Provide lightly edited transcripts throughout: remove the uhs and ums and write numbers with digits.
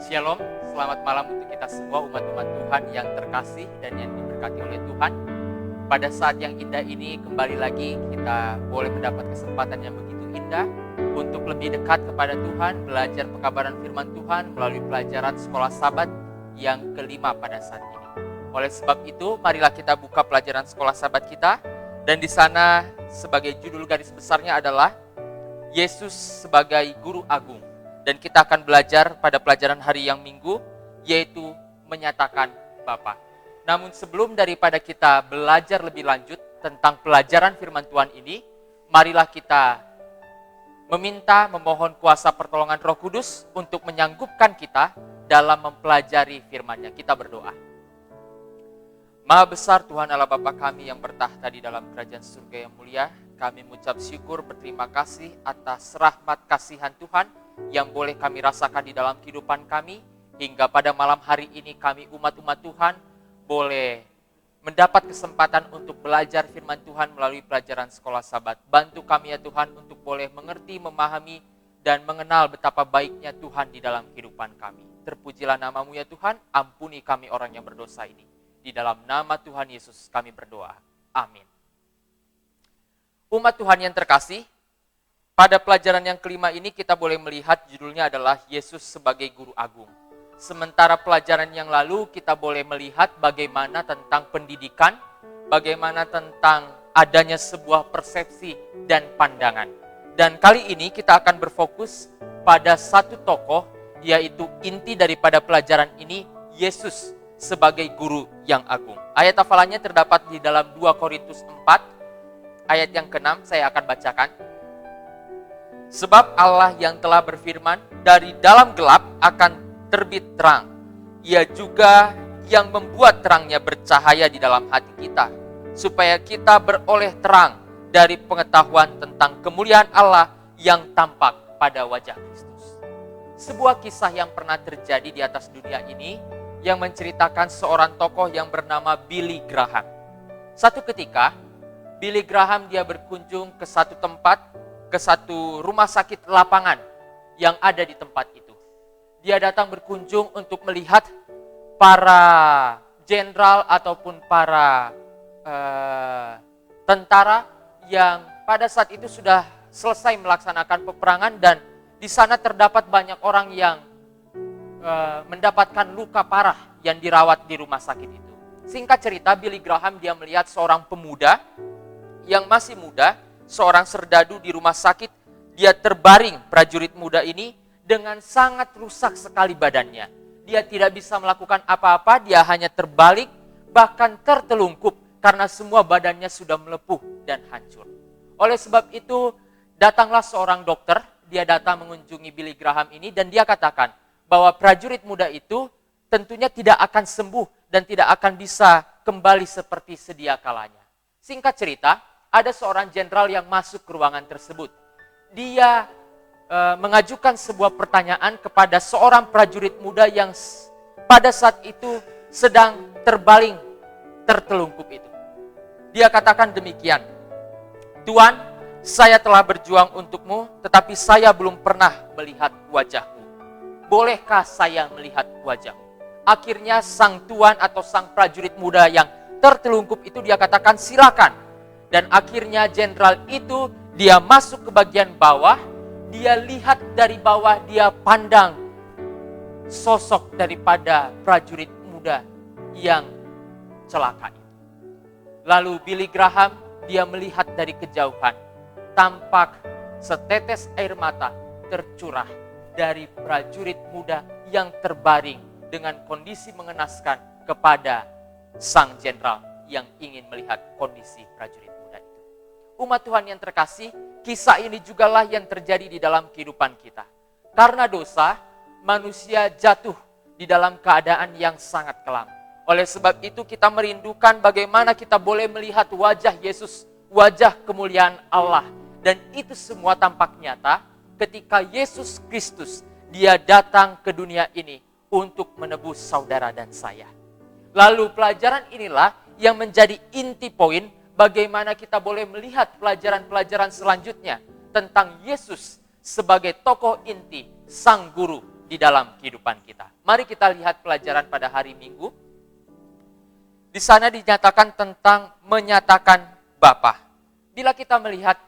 Shalom, selamat malam untuk kita semua umat-umat Tuhan yang terkasih dan yang diberkati oleh Tuhan. Pada saat yang indah ini kembali lagi kita boleh mendapat kesempatan yang begitu indah untuk lebih dekat kepada Tuhan, belajar pekabaran firman Tuhan melalui pelajaran sekolah Sabat yang kelima pada saat ini. Oleh sebab itu, marilah kita buka pelajaran sekolah Sabat kita, dan di sana sebagai judul garis besarnya adalah Yesus sebagai Guru Agung. Dan kita akan belajar pada pelajaran hari yang Minggu, yaitu menyatakan Bapa. Namun sebelum daripada kita belajar lebih lanjut tentang pelajaran firman Tuhan ini, marilah kita memohon kuasa pertolongan Roh Kudus untuk menyanggupkan kita dalam mempelajari firman-Nya. Kita berdoa. Maha besar Tuhan Allah Bapa kami yang bertahta di dalam kerajaan surga yang mulia, kami mengucap syukur berterima kasih atas rahmat kasihan Tuhan yang boleh kami rasakan di dalam kehidupan kami, hingga pada malam hari ini kami umat-umat Tuhan boleh mendapat kesempatan untuk belajar firman Tuhan melalui pelajaran sekolah Sabat. Bantu kami ya Tuhan untuk boleh mengerti, memahami, dan mengenal betapa baiknya Tuhan di dalam kehidupan kami. Terpujilah nama-Mu ya Tuhan, ampuni kami orang yang berdosa ini. Di dalam nama Tuhan Yesus kami berdoa. Amin. Umat Tuhan yang terkasih, pada pelajaran yang kelima ini kita boleh melihat judulnya adalah Yesus sebagai Guru Agung. Sementara pelajaran yang lalu kita boleh melihat bagaimana tentang pendidikan, bagaimana tentang adanya sebuah persepsi dan pandangan. Dan kali ini kita akan berfokus pada satu tokoh, yaitu inti daripada pelajaran ini, Yesus sebagai Guru yang Agung. Ayat hafalannya terdapat di dalam 2 Korintus 4, ayat yang ke-6, saya akan bacakan. Sebab Allah yang telah berfirman, dari dalam gelap akan terbit terang. Ia juga yang membuat terangnya bercahaya di dalam hati kita, supaya kita beroleh terang dari pengetahuan tentang kemuliaan Allah yang tampak pada wajah Kristus. Sebuah kisah yang pernah terjadi di atas dunia ini, yang menceritakan seorang tokoh yang bernama Billy Graham. Satu ketika, Billy Graham dia berkunjung ke satu tempat, ke satu rumah sakit lapangan yang ada di tempat itu. Dia datang berkunjung untuk melihat para jenderal ataupun para tentara yang pada saat itu sudah selesai melaksanakan peperangan, dan di sana terdapat banyak orang yang mendapatkan luka parah yang dirawat di rumah sakit itu. Singkat cerita, Billy Graham dia melihat seorang pemuda yang masih muda, seorang serdadu di rumah sakit. Dia terbaring, prajurit muda ini, dengan sangat rusak sekali badannya. Dia tidak bisa melakukan apa-apa, dia hanya terbalik, bahkan tertelungkup karena semua badannya sudah melepuh dan hancur. Oleh sebab itu, datanglah seorang dokter, dia datang mengunjungi Billy Graham ini, dan dia katakan bahwa prajurit muda itu tentunya tidak akan sembuh dan tidak akan bisa kembali seperti sedia kalanya. Singkat cerita, ada seorang jenderal yang masuk ke ruangan tersebut. Dia mengajukan sebuah pertanyaan kepada seorang prajurit muda yang pada saat itu sedang terbaling, tertelungkup itu. Dia katakan demikian, "Tuan, saya telah berjuang untukmu, tetapi saya belum pernah melihat wajahmu. Bolehkah saya melihat wajahmu?" Akhirnya sang tuan atau sang prajurit muda yang tertelungkup itu dia katakan, "Silakan." Dan akhirnya jenderal itu dia masuk ke bagian bawah, dia lihat dari bawah, dia pandang sosok daripada prajurit muda yang celaka itu. Lalu Billy Graham dia melihat dari kejauhan, tampak setetes air mata tercurah dari prajurit muda yang terbaring dengan kondisi mengenaskan kepada sang jenderal yang ingin melihat kondisi prajurit muda itu. Umat Tuhan yang terkasih, kisah ini jugalah yang terjadi di dalam kehidupan kita. Karena dosa, manusia jatuh di dalam keadaan yang sangat kelam. Oleh sebab itu kita merindukan bagaimana kita boleh melihat wajah Yesus, wajah kemuliaan Allah. Dan itu semua tampak nyata ketika Yesus Kristus dia datang ke dunia ini untuk menebus saudara dan saya. Lalu pelajaran inilah yang menjadi inti poin bagaimana kita boleh melihat pelajaran-pelajaran selanjutnya tentang Yesus sebagai tokoh inti, sang guru di dalam kehidupan kita. Mari kita lihat pelajaran pada hari Minggu. Di sana dinyatakan tentang menyatakan Bapa. Bila kita melihat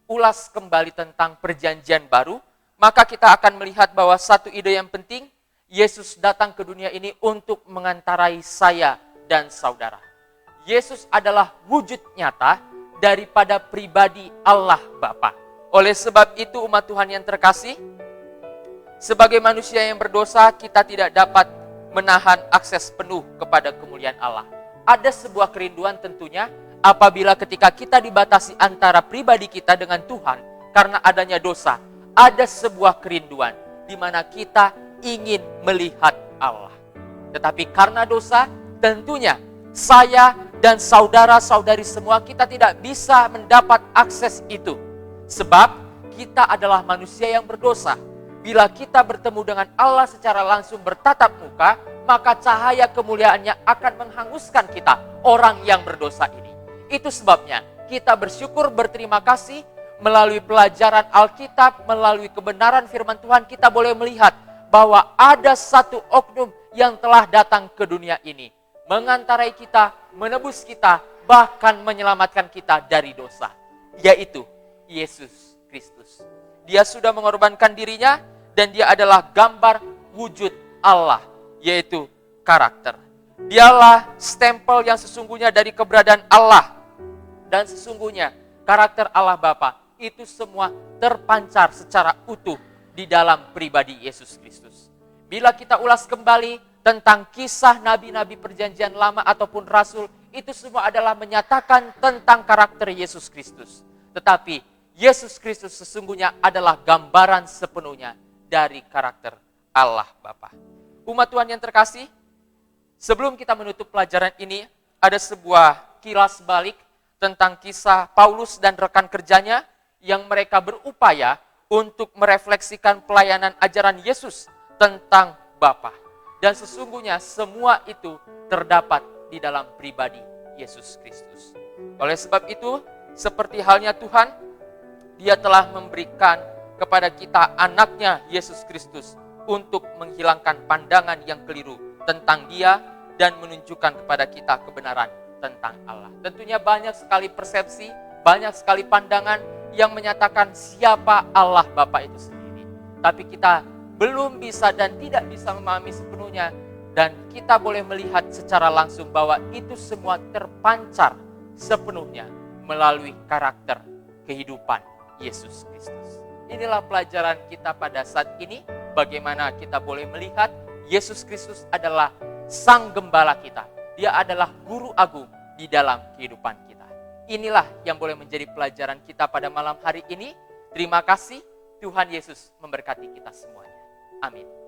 ulas kembali tentang perjanjian baru, maka kita akan melihat bahwa satu ide yang penting, Yesus datang ke dunia ini untuk mengantarai saya dan saudara. Yesus adalah wujud nyata daripada pribadi Allah Bapa. Oleh sebab itu umat Tuhan yang terkasih, sebagai manusia yang berdosa, kita tidak dapat menahan akses penuh kepada kemuliaan Allah. Ada sebuah kerinduan tentunya apabila ketika kita dibatasi antara pribadi kita dengan Tuhan karena adanya dosa. Ada sebuah kerinduan di mana kita ingin melihat Allah. Tetapi karena dosa, tentunya saya dan saudara-saudari semua kita tidak bisa mendapat akses itu. Sebab kita adalah manusia yang berdosa. Bila kita bertemu dengan Allah secara langsung bertatap muka, maka cahaya kemuliaannya akan menghanguskan kita, orang yang berdosa ini. Itu sebabnya kita bersyukur, berterima kasih, melalui pelajaran Alkitab, melalui kebenaran firman Tuhan, kita boleh melihat bahwa ada satu oknum yang telah datang ke dunia ini, mengantarai kita, menebus kita, bahkan menyelamatkan kita dari dosa, yaitu Yesus Kristus. Dia sudah mengorbankan dirinya, dan dia adalah gambar wujud Allah, yaitu karakter. Dialah stempel yang sesungguhnya dari keberadaan Allah. Dan sesungguhnya karakter Allah Bapa itu semua terpancar secara utuh di dalam pribadi Yesus Kristus. Bila kita ulas kembali tentang kisah nabi-nabi perjanjian lama ataupun rasul, itu semua adalah menyatakan tentang karakter Yesus Kristus. Tetapi Yesus Kristus sesungguhnya adalah gambaran sepenuhnya dari karakter Allah Bapa. Umat Tuhan yang terkasih, sebelum kita menutup pelajaran ini, ada sebuah kilas balik tentang kisah Paulus dan rekan kerjanya yang mereka berupaya untuk merefleksikan pelayanan ajaran Yesus tentang Bapa. Dan sesungguhnya semua itu terdapat di dalam pribadi Yesus Kristus. Oleh sebab itu, seperti halnya Tuhan, Dia telah memberikan kepada kita anaknya Yesus Kristus untuk menghilangkan pandangan yang keliru tentang Dia dan menunjukkan kepada kita kebenaran tentang Allah. Tentunya banyak sekali persepsi, banyak sekali pandangan yang menyatakan siapa Allah Bapa itu sendiri. Tapi kita belum bisa dan tidak bisa memahami sepenuhnya, dan kita boleh melihat secara langsung bahwa itu semua terpancar sepenuhnya melalui karakter kehidupan Yesus Kristus. Inilah pelajaran kita pada saat ini, bagaimana kita boleh melihat Yesus Kristus adalah Sang Gembala kita. Dia adalah Guru Agung di dalam kehidupan kita. Inilah yang boleh menjadi pelajaran kita pada malam hari ini. Terima kasih, Tuhan Yesus memberkati kita semuanya. Amin.